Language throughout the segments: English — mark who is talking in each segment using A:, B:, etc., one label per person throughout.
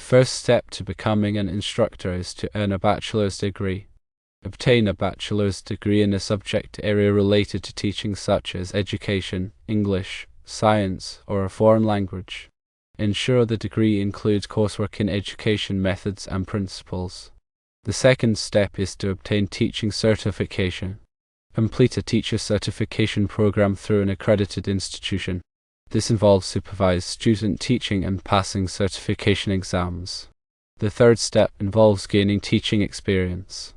A: first step to becoming an instructor is to earn a bachelor's degree. Obtain a bachelor's degree in a subject area related to teaching such as education, English, science, or a foreign language. Ensure the degree includes coursework in education methods and principles. The second step is to obtain teaching certification. Complete a teacher certification program through an accredited institution. This involves supervised student teaching and passing certification exams. The third step involves gaining teaching experience.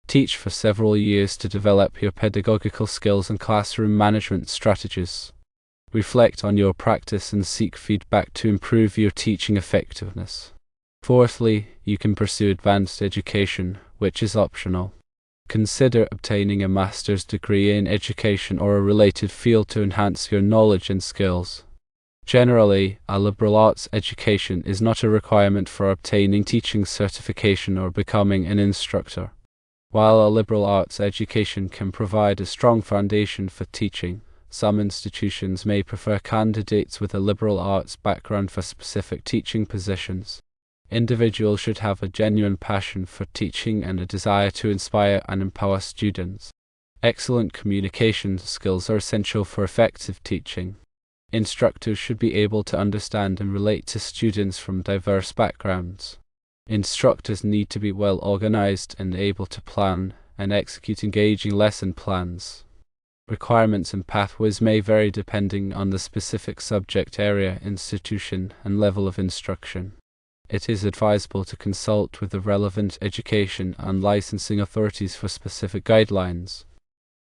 A: Teach for several years to develop your pedagogical skills and classroom management strategies. Reflect on your practice and seek feedback to improve your teaching effectiveness. Fourthly, you can pursue advanced education, which is optional. Consider obtaining a master's degree in education or a related field to enhance your knowledge and skills. Generally, a liberal arts education is not a requirement for obtaining teaching certification or becoming an instructor. While a liberal arts education can provide a strong foundation for teaching, some institutions may prefer candidates with a liberal arts background for specific teaching positions. Individuals should have a genuine passion for teaching and a desire to inspire and empower students. Excellent communication skills are essential for effective teaching. Instructors should be able to understand and relate to students from diverse backgrounds. Instructors need to be well organized and able to plan and execute engaging lesson plans. Requirements and pathways may vary depending on the specific subject area, institution, and level of instruction. It is advisable to consult with the relevant education and licensing authorities for specific guidelines.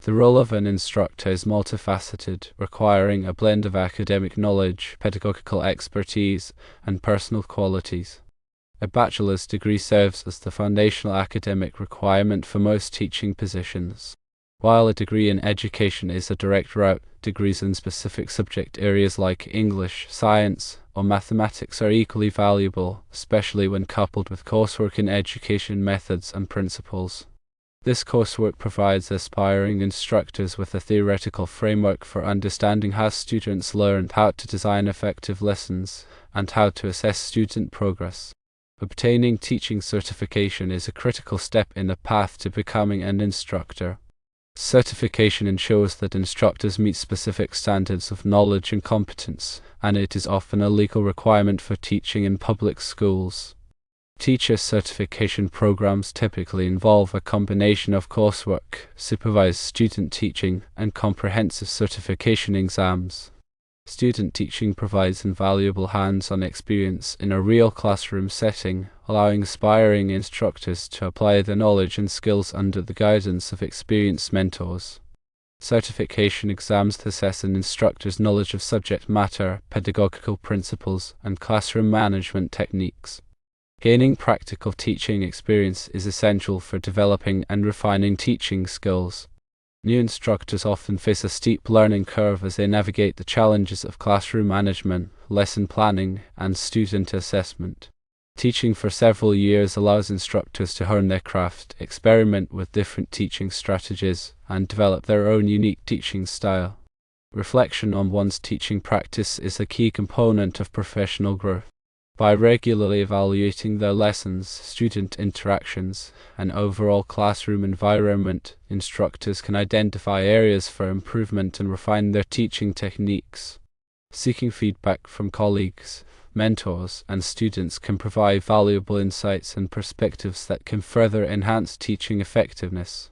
A: The role of an instructor is multifaceted, requiring a blend of academic knowledge, pedagogical expertise, and personal qualities. A bachelor's degree serves as the foundational academic requirement for most teaching positions. While a degree in education is a direct route, degrees in specific subject areas like English, science, or mathematics are equally valuable, especially when coupled with coursework in education methods and principles. This coursework provides aspiring instructors with a theoretical framework for understanding how students learn, how to design effective lessons, and how to assess student progress. Obtaining teaching certification is a critical step in the path to becoming an instructor. Certification ensures that instructors meet specific standards of knowledge and competence, and it is often a legal requirement for teaching in public schools. Teacher certification programs typically involve a combination of coursework, supervised student teaching, and comprehensive certification exams. Student teaching provides invaluable hands-on experience in a real classroom setting, allowing aspiring instructors to apply their knowledge and skills under the guidance of experienced mentors. Certification exams assess an instructor's knowledge of subject matter, pedagogical principles, and classroom management techniques. Gaining practical teaching experience is essential for developing and refining teaching skills. New instructors often face a steep learning curve as they navigate the challenges of classroom management, lesson planning, and student assessment. Teaching for several years allows instructors to hone their craft, experiment with different teaching strategies, and develop their own unique teaching style. Reflection on one's teaching practice is a key component of professional growth. By regularly evaluating their lessons, student interactions, and overall classroom environment, instructors can identify areas for improvement and refine their teaching techniques. Seeking feedback from colleagues, mentors, and students can provide valuable insights and perspectives that can further enhance teaching effectiveness.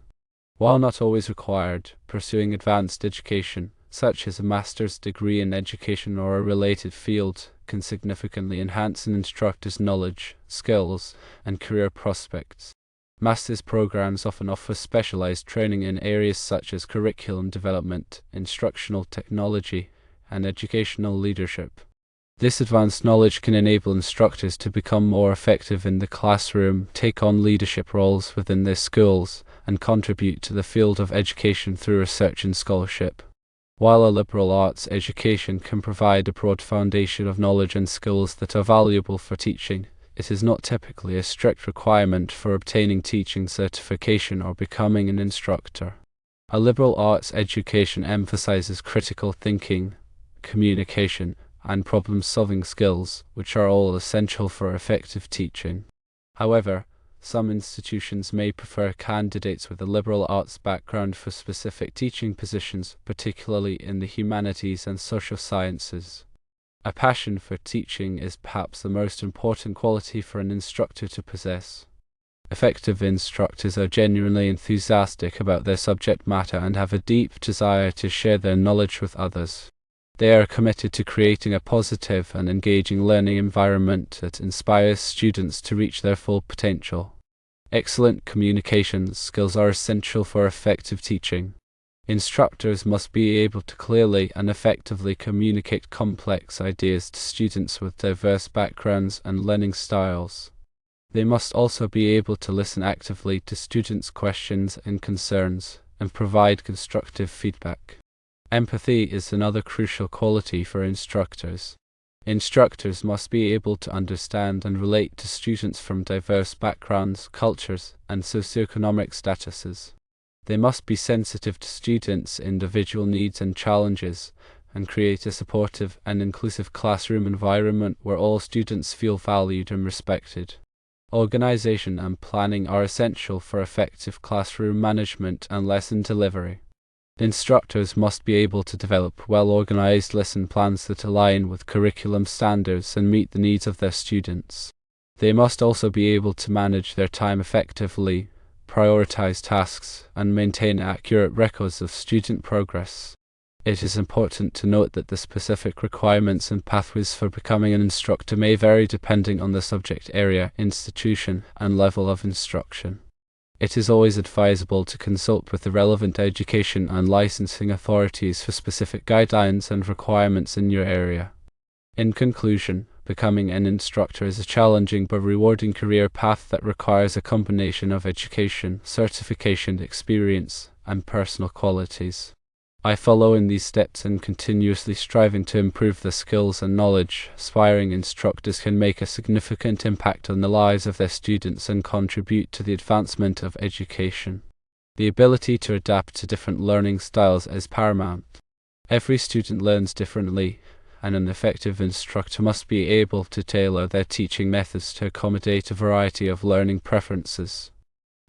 A: While not always required, pursuing advanced education, such as a master's degree in education or a related field, can significantly enhance an instructor's knowledge, skills, and career prospects. Master's programs often offer specialized training in areas such as curriculum development, instructional technology, and educational leadership. This advanced knowledge can enable instructors to become more effective in the classroom, take on leadership roles within their schools, and contribute to the field of education through research and scholarship. While a liberal arts education can provide a broad foundation of knowledge and skills that are valuable for teaching, it is not typically a strict requirement for obtaining teaching certification or becoming an instructor. A liberal arts education emphasizes critical thinking, communication, and problem-solving skills, which are all essential for effective teaching. However, some institutions may prefer candidates with a liberal arts background for specific teaching positions, particularly in the humanities and social sciences. A passion for teaching is perhaps the most important quality for an instructor to possess. Effective instructors are genuinely enthusiastic about their subject matter and have a deep desire to share their knowledge with others. They are committed to creating a positive and engaging learning environment that inspires students to reach their full potential. Excellent communication skills are essential for effective teaching. Instructors must be able to clearly and effectively communicate complex ideas to students with diverse backgrounds and learning styles. They must also be able to listen actively to students' questions and concerns and provide constructive feedback. Empathy is another crucial quality for instructors. Instructors must be able to understand and relate to students from diverse backgrounds, cultures, and socioeconomic statuses. They must be sensitive to students' individual needs and challenges, and create a supportive and inclusive classroom environment where all students feel valued and respected. Organization and planning are essential for effective classroom management and lesson delivery. Instructors must be able to develop well-organized lesson plans that align with curriculum standards and meet the needs of their students. They must also be able to manage their time effectively, prioritize tasks, and maintain accurate records of student progress. It is important to note that the specific requirements and pathways for becoming an instructor may vary depending on the subject area, institution, and level of instruction. It is always advisable to consult with the relevant education and licensing authorities for specific guidelines and requirements in your area. In conclusion, becoming an instructor is a challenging but rewarding career path that requires a combination of education, certification, experience, and personal qualities. I follow in these steps and continuously striving to improve the skills and knowledge. Aspiring instructors can make a significant impact on the lives of their students and contribute to the advancement of education. The ability to adapt to different learning styles is paramount. Every student learns differently, and an effective instructor must be able to tailor their teaching methods to accommodate a variety of learning preferences.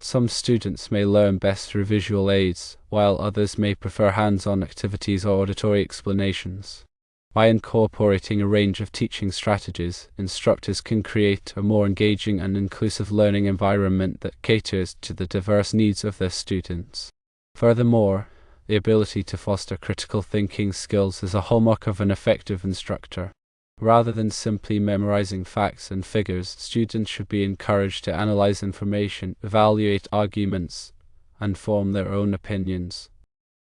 A: Some students may learn best through visual aids, while others may prefer hands-on activities or auditory explanations. By incorporating a range of teaching strategies, instructors can create a more engaging and inclusive learning environment that caters to the diverse needs of their students. Furthermore, the ability to foster critical thinking skills is a hallmark of an effective instructor. Rather than simply memorizing facts and figures, students should be encouraged to analyze information, evaluate arguments, and form their own opinions.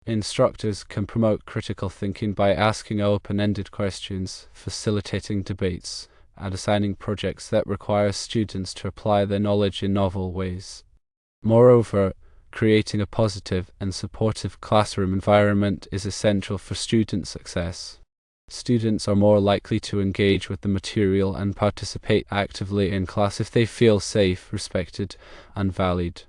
A: Instructors can promote critical thinking by asking open-ended questions, facilitating debates, and assigning projects that require students to apply their knowledge in novel ways. Moreover, creating a positive and supportive classroom environment is essential for student success. Students are more likely to engage with the material and participate actively in class if they feel safe, respected, and valued.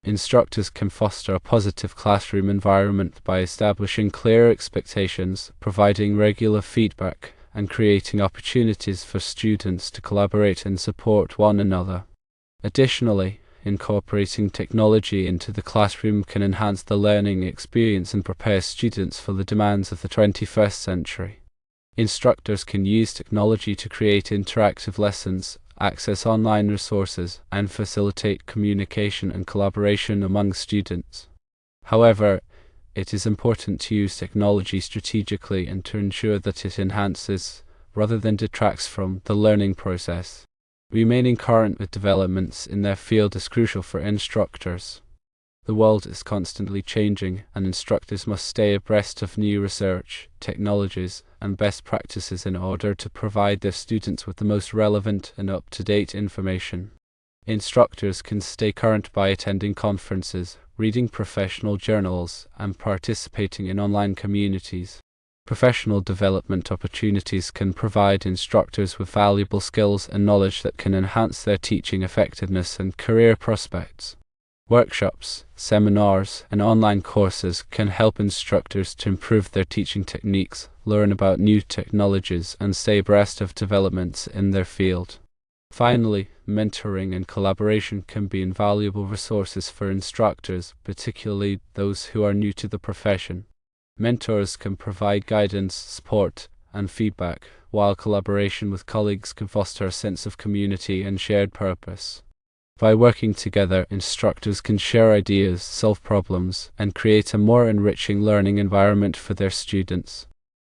A: Instructors can foster a positive classroom environment by establishing clear expectations, providing regular feedback, and creating opportunities for students to collaborate and support one another. Additionally, incorporating technology into the classroom can enhance the learning experience and prepare students for the demands of the 21st century. Instructors can use technology to create interactive lessons, access online resources, and facilitate communication and collaboration among students. However, it is important to use technology strategically and to ensure that it enhances, rather than detracts from, the learning process. Remaining current with developments in their field is crucial for instructors. The world is constantly changing, and instructors must stay abreast of new research, technologies, and best practices in order to provide their students with the most relevant and up-to-date information. Instructors can stay current by attending conferences, reading professional journals, and participating in online communities. Professional development opportunities can provide instructors with valuable skills and knowledge that can enhance their teaching effectiveness and career prospects. Workshops, seminars, and online courses can help instructors to improve their teaching techniques, learn about new technologies, and stay abreast of developments in their field. Finally, mentoring and collaboration can be invaluable resources for instructors, particularly those who are new to the profession. Mentors can provide guidance, support, and feedback, while collaboration with colleagues can foster a sense of community and shared purpose. By working together, instructors can share ideas, solve problems, and create a more enriching learning environment for their students.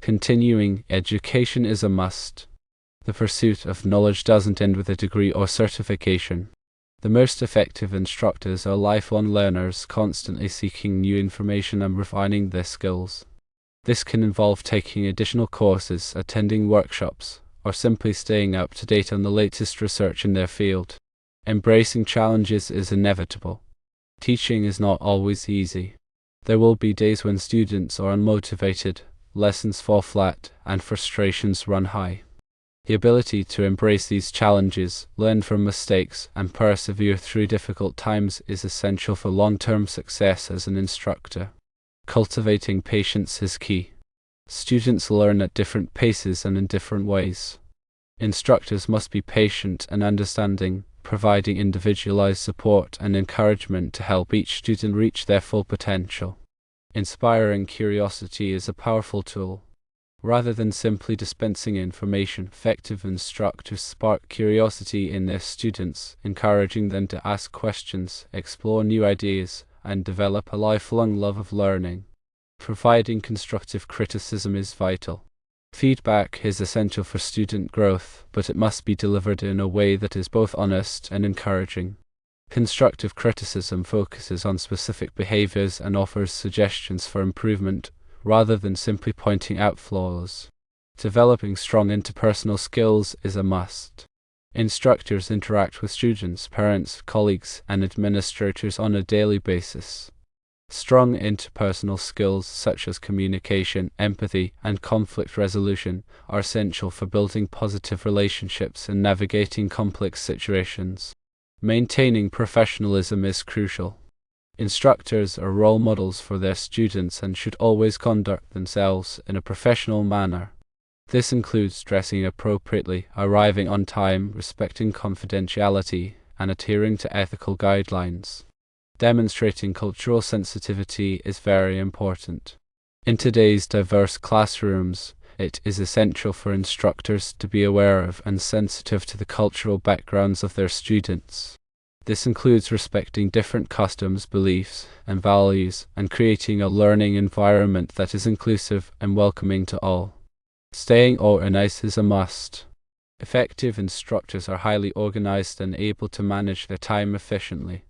A: Continuing education is a must. The pursuit of knowledge doesn't end with a degree or certification. The most effective instructors are lifelong learners, constantly seeking new information and refining their skills. This can involve taking additional courses, attending workshops, or simply staying up to date on the latest research in their field. Embracing challenges is inevitable. Teaching is not always easy. There will be days when students are unmotivated, lessons fall flat, and frustrations run high. The ability to embrace these challenges, learn from mistakes, and persevere through difficult times is essential for long-term success as an instructor. Cultivating patience is key. Students learn at different paces and in different ways. Instructors must be patient and understanding, providing individualized support and encouragement to help each student reach their full potential. Inspiring curiosity is a powerful tool. Rather than simply dispensing information, effective instructors spark curiosity in their students, encouraging them to ask questions, explore new ideas, and develop a lifelong love of learning. Providing constructive criticism is vital. Feedback is essential for student growth, but it must be delivered in a way that is both honest and encouraging. Constructive criticism focuses on specific behaviors and offers suggestions for improvement, rather than simply pointing out flaws. Developing strong interpersonal skills is a must. Instructors interact with students, parents, colleagues, and administrators on a daily basis. Strong interpersonal skills such as communication, empathy, and conflict resolution are essential for building positive relationships and navigating complex situations. Maintaining professionalism is crucial. Instructors are role models for their students and should always conduct themselves in a professional manner. This includes dressing appropriately, arriving on time, respecting confidentiality, and adhering to ethical guidelines. Demonstrating cultural sensitivity is very important. In today's diverse classrooms, it is essential for instructors to be aware of and sensitive to the cultural backgrounds of their students. This includes respecting different customs, beliefs, and values, and creating a learning environment that is inclusive and welcoming to all. Staying organized is a must. Effective instructors are highly organized and able to manage their time efficiently.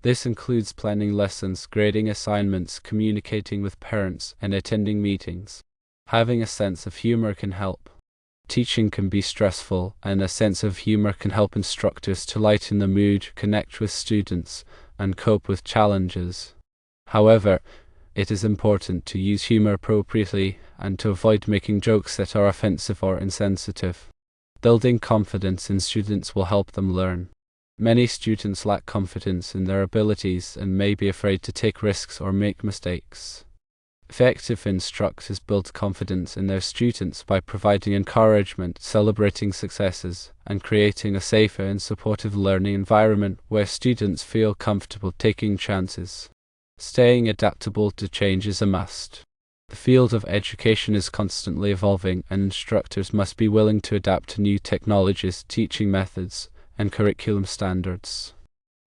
A: This includes planning lessons, grading assignments, communicating with parents, and attending meetings. Having a sense of humor can help. Teaching can be stressful, and a sense of humor can help instructors to lighten the mood, connect with students, and cope with challenges. However, it is important to use humor appropriately and to avoid making jokes that are offensive or insensitive. Building confidence in students will help them learn. Many students lack confidence in their abilities and may be afraid to take risks or make mistakes. Effective instructors build confidence in their students by providing encouragement, celebrating successes, and creating a safer and supportive learning environment where students feel comfortable taking chances. Staying adaptable to change is a must. The field of education is constantly evolving, and instructors must be willing to adapt to new technologies, teaching methods, and curriculum standards.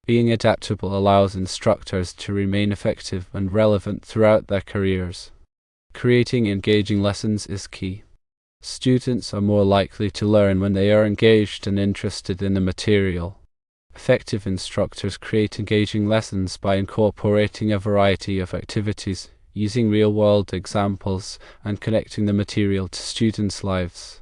A: Being adaptable allows instructors to remain effective and relevant throughout their careers. Creating engaging lessons is key. Students are more likely to learn when they are engaged and interested in the material. Effective instructors create engaging lessons by incorporating a variety of activities, using real-world examples, and connecting the material to students' lives.